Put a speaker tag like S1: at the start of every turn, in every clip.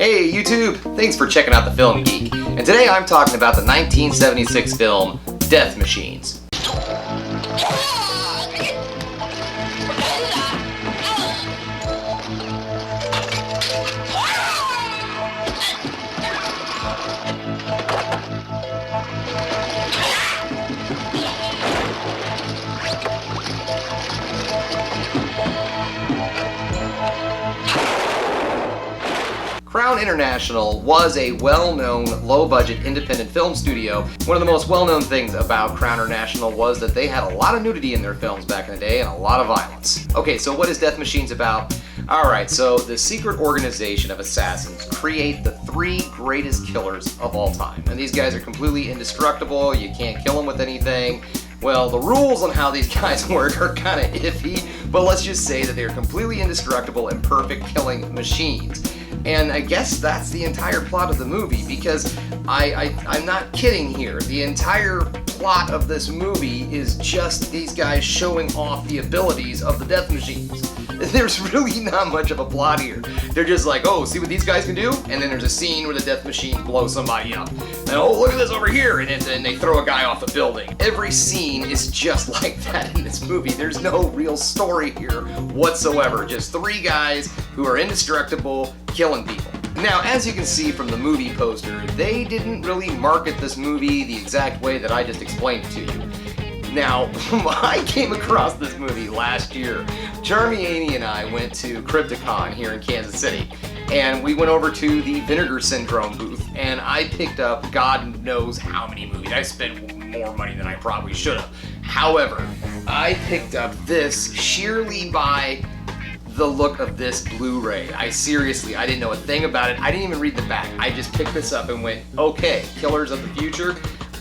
S1: Hey YouTube, thanks for checking out the Film Geek. And today I'm talking about the 1976 film Death Machines. Crown International was a well-known, low-budget independent film studio. One of the most well-known things about Crown International was that they had a lot of nudity in their films back in the day and a lot of violence. Okay, so what is Death Machines about? Alright, so the secret organization of assassins create the three greatest killers of all time. And these guys are completely indestructible, you can't kill them with anything. Well, the rules on how these guys work are kind of iffy, but let's just say that they're completely indestructible and perfect killing machines. And I guess that's the entire plot of the movie, because I'm not kidding here. The entire plot of this movie is just these guys showing off the abilities of the Death Machines. There's really not much of a plot here. They're just like, oh, see what these guys can do? And then there's a scene where the Death Machine blows somebody up. And oh, look at this over here! And then they throw a guy off the building. Every scene is just like that in this movie. There's no real story here whatsoever. Just three guys who are indestructible, killing people. Now, as you can see from the movie poster, they didn't really market this movie the exact way that I just explained it to you. Now, I came across this movie last year. Jeremy Aney and I went to Crypticon here in Kansas City, and we went over to the Vinegar Syndrome booth, and I picked up God knows how many movies. I spent more money than I probably should have. However, I picked up this sheerly by the look of this Blu-ray. I didn't know a thing about it. I didn't even read the back. I just picked this up and went, okay, Killers of the Future,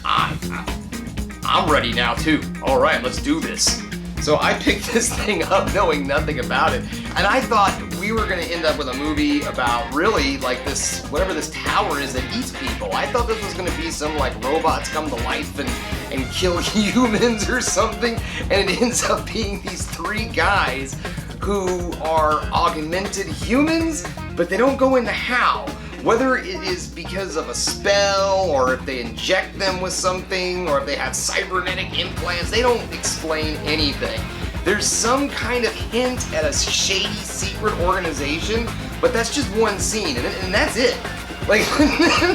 S1: I'm ready now too. All right, let's do this. So I picked this thing up knowing nothing about it, and I thought we were gonna end up with a movie about really like this, whatever this tower is that eats people. I thought this was gonna be some like robots come to life and kill humans or something, and it ends up being these three guys who are augmented humans, but they don't go into how. Whether it is because of a spell, or if they inject them with something, or if they have cybernetic implants, they don't explain anything. There's some kind of hint at a shady secret organization, but that's just one scene, and that's it. Like,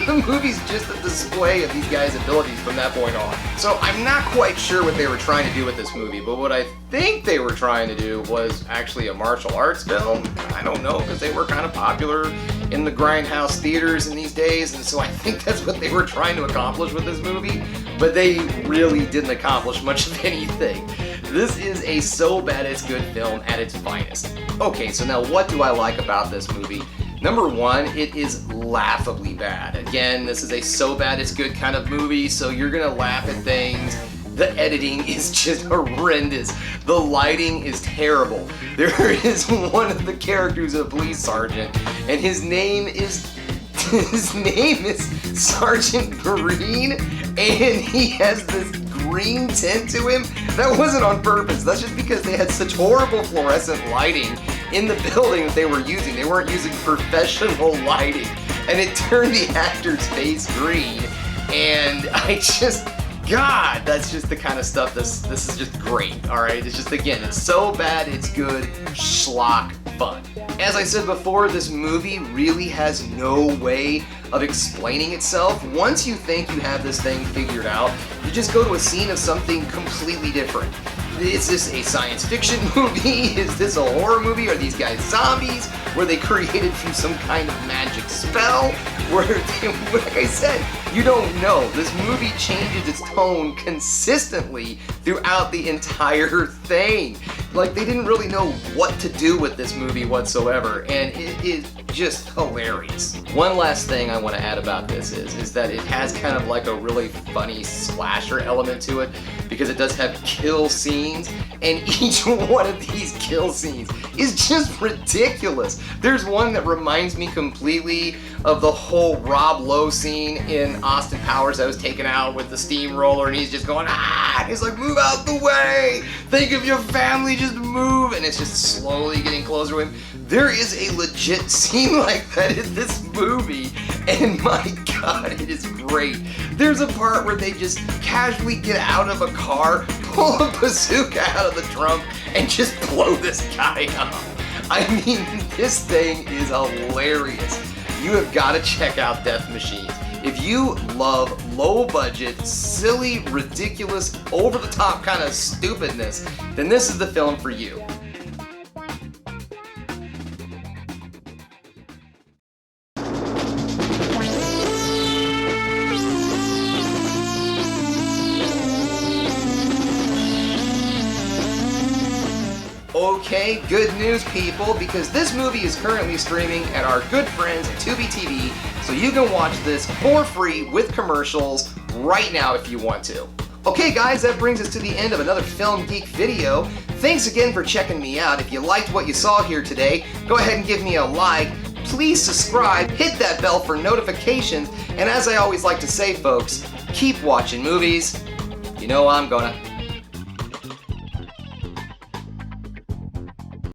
S1: the movie's just a display of these guys' abilities from that point on. So I'm not quite sure what they were trying to do with this movie, but what I think they were trying to do was actually a martial arts film. I don't know, because they were kind of popular in the grindhouse theaters in these days, and so I think that's what they were trying to accomplish with this movie, but they really didn't accomplish much of anything. This is a so bad it's good film at its finest. Okay, so now what do I like about this movie? Number one, it is laughably bad. Again, this is a so bad it's good kind of movie, so you're gonna laugh at things. The editing is just horrendous. The lighting is terrible. There is one of the characters, a police sergeant, and his name is Sergeant Green, and he has this green tint to him. That wasn't on purpose. That's just because they had such horrible fluorescent lighting in the building that they were using. They weren't using professional lighting, and it turned the actor's face green. And God, that's just the kind of stuff, this is just great, alright? It's just, again, it's so bad, it's good, schlock fun. As I said before, this movie really has no way of explaining itself. Once you think you have this thing figured out, you just go to a scene of something completely different. Is this a science fiction movie? Is this a horror movie? Are these guys zombies? Were they created through some kind of magic spell? Like I said, you don't know. This movie changes its tone consistently throughout the entire thing. Like, they didn't really know what to do with this movie whatsoever, and it is just hilarious. One last thing I want to add about this is that it has kind of like a really funny slasher element to it, because it does have kill scenes, and each one of these kill scenes is just ridiculous. There's one that reminds me completely of the whole Rob Lowe scene in Austin Powers that was taken out with the steamroller, and he's just going, ah! And he's like, move out the way! Think of your family, just move! And it's just slowly getting closer to him. There is a legit scene like that in this movie, and my god, it is great. There's a part where they just casually get out of a car, pull a bazooka out of the trunk, and just blow this guy up. I mean, this thing is hilarious. You have got to check out Death Machines. If you love low-budget, silly, ridiculous, over-the-top kind of stupidness, then this is the film for you. Okay, good news people, because this movie is currently streaming at our good friends at Tubi TV, so you can watch this for free with commercials right now if you want to. Okay guys, that brings us to the end of another Film Geek video. Thanks again for checking me out. If you liked what you saw here today, go ahead and give me a like. Please subscribe, hit that bell for notifications, and as I always like to say folks, keep watching movies. You know I'm gonna.